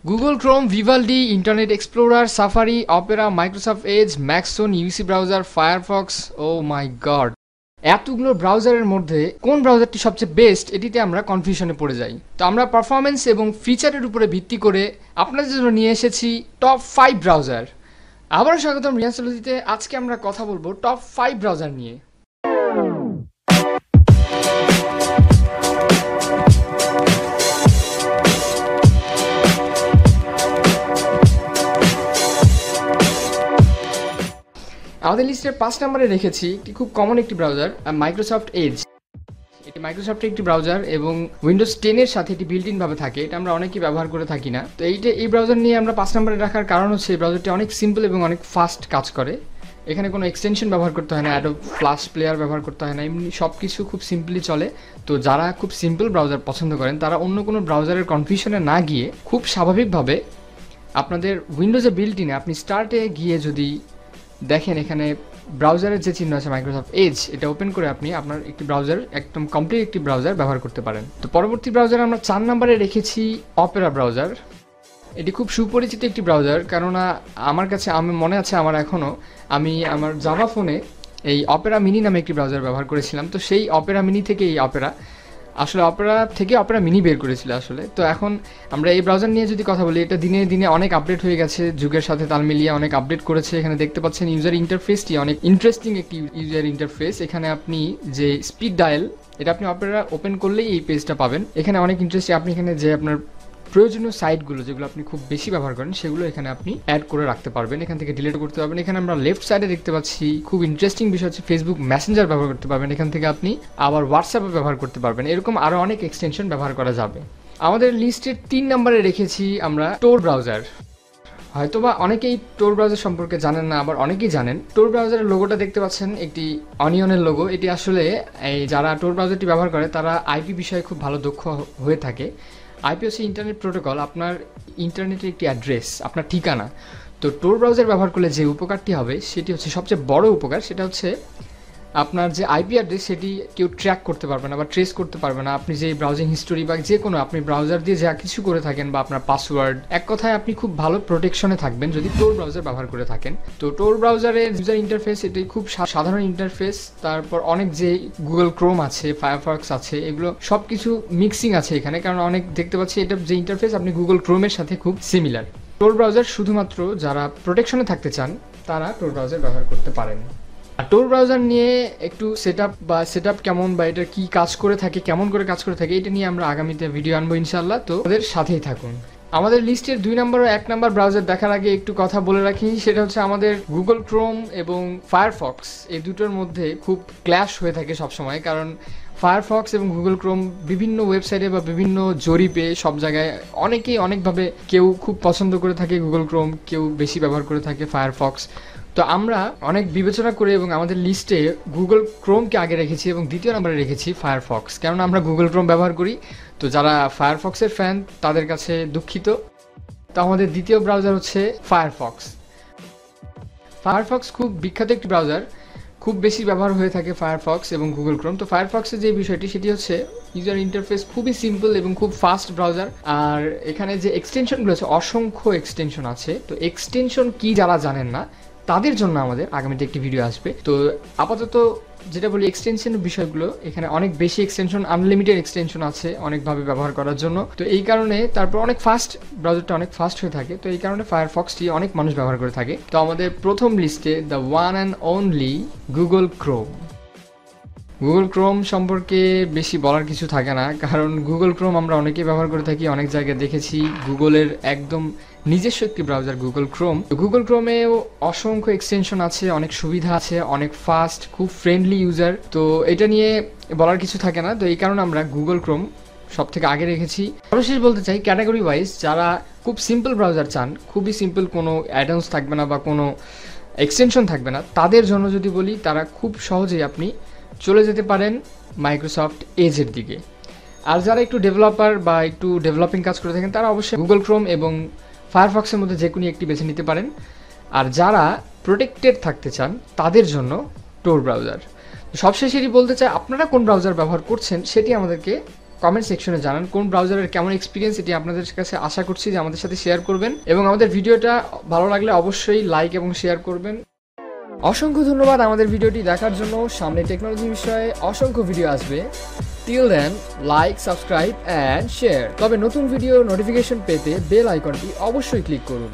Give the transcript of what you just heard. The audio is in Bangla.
Google Chrome, Vivaldi, Internet Explorer, Safari, Opera, Microsoft Edge, Maxthon, UC browser, Firefox. Oh my god, এতগুলো ব্রাউজারের মধ্যে কোন ব্রাউজারটি সবচেয়ে বেস্ট এটিতে আমরা কনফিউশনে পড়ে যাই। তো আমরা পারফরমেন্স এবং ফিচারের উপরে ভিত্তি করে আপনাদের জন্য নিয়ে এসেছি টপ 5 ব্রাউজার। আবারও স্বাগতম রিয়ান্সলজিতে। আজকে আমরা কথা বলবো টপ 5 ব্রাউজার নিয়ে। আমাদের লিস্টের 5 নম্বরে রেখেছি একটি খুব কমন একটি ব্রাউজার, মাইক্রোসফট এজ। এটি মাইক্রোসফটের একটি ব্রাউজার এবং উইন্ডোজ 10 এর সাথে এটি বিল্ট ইন ভাবে থাকে। এটা আমরা অনেকেই ব্যবহার করে থাকি না। তো এই ব্রাউজার নিয়ে আমরা 5 নম্বরে রাখার কারণ হচ্ছে এই ব্রাউজারটি অনেক সিম্পল এবং অনেক ফাস্ট কাজ করে। এখানে কোনো এক্সটেনশন ব্যবহার করতে হয় না, অ্যাডোব ফ্ল্যাশ প্লেয়ার ব্যবহার করতে হয় না, এমনি সব কিছু খুব সিম্পলি চলে। তো যারা খুব সিম্পল ব্রাউজার পছন্দ করেন তারা অন্য কোনো ব্রাউজারের কনফিউশনে না গিয়ে খুব স্বাভাবিকভাবে আপনাদের উইন্ডোজে বিল্ট ইনে আপনি স্টার্টে গিয়ে যদি দেখেন এখানে ব্রাউজারের যে চিহ্ন আছে মাইক্রোসফট এজ, এটা ওপেন করে আপনি আপনার একটি ব্রাউজার, একদম কমপ্লিট একটি ব্রাউজার ব্যবহার করতে পারেন। তো পরবর্তী ব্রাউজার আমরা 4 নম্বরে রেখেছি অপেরা ব্রাউজার। এটি খুব সুপরিচিত একটি ব্রাউজার, কেননা আমার কাছে মনে আছে আমি আমার জাভা ফোনে এই অপেরা মিনি নামে একটি ব্রাউজার ব্যবহার করেছিলাম। তো সেই অপেরা মিনি থেকে এই অপেরা মিনি বের করেছিল আসলে। তো এখন আমরা এই ব্রাউজার নিয়ে যদি কথা বলি, এটা দিনে দিনে অনেক আপডেট হয়ে গেছে, যুগের সাথে তাল মিলিয়ে অনেক আপডেট করেছে। এখানে দেখতে পাচ্ছেন ইউজার ইন্টারফেসটি অনেক ইন্টারেস্টিং একটি ইউজার ইন্টারফেস। এখানে আপনি যে স্পিড ডায়াল, এটা আপনি অপেরা ওপেন করলেই এই পেজটা পাবেন। এখানে অনেক ইন্টারেস্টিং, আপনি এখানে যে আপনার প্রয়োজনীয় সাইটগুলো যেগুলো আপনি খুব বেশি ব্যবহার করেন সেগুলো এখানে আপনি অ্যাড করে রাখতে পারবেন, এখান থেকে ডিলিট করতে পারবেন। এখানে আমরা লেফট সাইডে দেখতে পাচ্ছি খুব ইন্টারেস্টিং বিষয় হচ্ছে ফেসবুক মেসেঞ্জার ব্যবহার করতে পারবেন, এখান থেকে আপনি আবার হোয়াটসঅ্যাপে ব্যবহার করতে পারবেন। এরকম আরও অনেক এক্সটেনশন ব্যবহার করা যাবে। আমাদের লিস্টের 3 নম্বরে রেখেছি আমরা টোর ব্রাউজার। হয়তোবা অনেকেই টোর ব্রাউজার সম্পর্কে জানেন না, আবার অনেকেই জানেন। টোর ব্রাউজারের লোগোটা দেখতে পাচ্ছেন, একটি অনিয়নের লোগো। এটি আসলে এই যারা টোর ব্রাউজারটি ব্যবহার করে তারা আইপি বিষয়ে খুব ভালো দক্ষ হয়ে থাকে। আইপি হচ্ছে ইন্টারনেট প্রোটোকল, আপনার ইন্টারনেটের একটি অ্যাড্রেস, আপনার ঠিকানা। তো টোর ব্রাউজার ব্যবহার করলে যে উপকারটি হবে সেটি হচ্ছে সবচেয়ে বড় উপকার, সেটা হচ্ছে আপনার যে আইপি অ্যাড্রেস সেটি কেউ ট্র্যাক করতে পারবে না বা ট্রেস করতে পারবে না। আপনি যে ব্রাউজিং হিস্টোরি বা যে কোনো আপনি ব্রাউজার দিয়ে যা কিছু করে থাকেন বা আপনার পাসওয়ার্ড, এক কথায় আপনি খুব ভালো প্রোটেকশনে থাকবেন যদি টোর ব্রাউজার ব্যবহার করে থাকেন। তো টোর ব্রাউজারের ইউজার ইন্টারফেস এটি খুব সাধারণ ইন্টারফেস। তারপর অনেক যে গুগল ক্রোম আছে, ফায়ারফক্স আছে, এগুলো সব কিছু মিক্সিং আছে এখানে, কারণ অনেক দেখতে পাচ্ছি এটা যে ইন্টারফেস আপনি গুগল ক্রোমের সাথে খুব সিমিলার। টোর ব্রাউজার শুধুমাত্র যারা প্রোটেকশনে থাকতে চান তারা টোর ব্রাউজার ব্যবহার করতে পারেন। আর টোর ব্রাউজার নিয়ে একটু সেটআপ কেমন বা এটা কি কাজ করে থাকে, কেমন করে কাজ করে থাকে, এটা নিয়ে আমরা আগামীতে ভিডিও আনবো ইনশাআল্লাহ। তো ওদের সাথেই থাকুন। আমাদের লিস্টের 2 নম্বর ও 1 নম্বর ব্রাউজার দেখার আগে একটু কথা বলে রাখি, সেটা হচ্ছে আমাদের গুগল ক্রোম এবং ফায়ারফক্স। এই দুটোর মধ্যে খুব ক্ল্যাশ হয়ে থাকে সবসময়, কারণ ফায়ারফক্স এবং গুগল ক্রোম বিভিন্ন ওয়েবসাইটে বা বিভিন্ন জরিপে সব জায়গায় অনেকেই অনেকভাবে, কেউ খুব পছন্দ করে থাকে গুগল ক্রোম, কেউ বেশি ব্যবহার করে থাকে ফায়ারফক্স। তো আমরা অনেক বিবেচনা করে এবং আমাদের লিস্টে গুগল ক্রোমকে আগে রেখেছি এবং দ্বিতীয় নম্বরে রেখেছি ফায়ারফক্স, কেননা আমরা গুগল ক্রোম ব্যবহার করি। তো যারা ফায়ারফক্সের ফ্যান তাদের কাছে দুঃখিত। তো আমাদের দ্বিতীয় ব্রাউজার হচ্ছে ফায়ারফক্স। ফায়ারফক্স খুব বিখ্যাত একটি ব্রাউজার, খুব বেশি ব্যবহার হয়ে থাকে ফায়ারফক্স এবং গুগল ক্রোম। তো ফায়ারফক্সের যে বিষয়টি সেটি হচ্ছে ইউজার ইন্টারফেস খুবই সিম্পল এবং খুব ফাস্ট ব্রাউজার। আর এখানে যে এক্সটেনশনগুলো আছে, অসংখ্য এক্সটেনশন আছে। তো এক্সটেনশন কি যারা জানেন না তাদের জন্য আমাদের আগামীতে একটি ভিডিও আসবে। তো আপাতত যেটা বলি এক্সটেনশনের বিষয়গুলো, এখানে অনেক বেশি এক্সটেনশন, আনলিমিটেড এক্সটেনশন আছে অনেকভাবে ব্যবহার করার জন্য। তো এই কারণে তারপর অনেক ফাস্ট, ব্রাউজারটা অনেক ফাস্ট হয়ে থাকে। তো এই কারণে ফায়ারফক্সটি অনেক মানুষ ব্যবহার করে থাকে। তো আমাদের প্রথম লিস্টে the one and only Google Chrome. Google Chrome সম্পর্কে বেশি বলার কিছু থাকে না, কারণ গুগল ক্রোম আমরা অনেকেই ব্যবহার করে থাকি, অনেক জায়গায় দেখেছি। গুগলের একদম নিজস্ব একটি ব্রাউজার গুগল ক্রোম। গুগল ক্রোমেও অসংখ্য এক্সটেনশন আছে, অনেক সুবিধা আছে, অনেক ফাস্ট, খুব ফ্রেন্ডলি ইউজার। তো এটা নিয়ে বলার কিছু থাকে না। তো এই কারণে আমরা গুগল ক্রোম সব থেকে আগে রেখেছি। সর্বশেষ বলতে চাই ক্যাটাগরি ওয়াইজ যারা খুব সিম্পল ব্রাউজার চান, খুবই সিম্পল, কোনো অ্যাডন্স থাকবে না বা কোনো এক্সটেনশন থাকবে না, তাদের জন্য যদি বলি তারা খুব সহজেই আপনি চলে যেতে পারেন মাইক্রোসফট এজের দিকে। আর যারা একটু ডেভেলপার বা একটু ডেভেলপিং কাজ করে থাকেন তারা অবশ্যই গুগল ক্রোম এবং ফায়ারফক্সের মধ্যে যে কোনো একটি বেছে নিতে পারেন। আর যারা প্রোটেক্টেড থাকতে চান তাদের জন্য টোর ব্রাউজার। সবশেষে বলতে চাই আপনারা কোন ব্রাউজার ব্যবহার করছেন সেটি আমাদেরকে কমেন্ট সেকশনে জানান কোন ব্রাউজারের কেমন এক্সপিরিয়েন্স, এটি আপনাদের কাছে আশা করছি যে আমাদের সাথে শেয়ার করবেন, এবং আমাদের ভিডিওটা ভালো লাগলে অবশ্যই লাইক এবং শেয়ার করবেন। অসংখ্য ধন্যবাদ আমাদের ভিডিওটি দেখার জন্য। সামনে টেকনোলজি বিষয়ে অসংখ্য ভিডিও আসবে। Till then, like, subscribe and share. তবে নতুন ভিডিও নোটিফিকেশন পেতে বেল আইকনটি অবশ্যই ক্লিক করুন।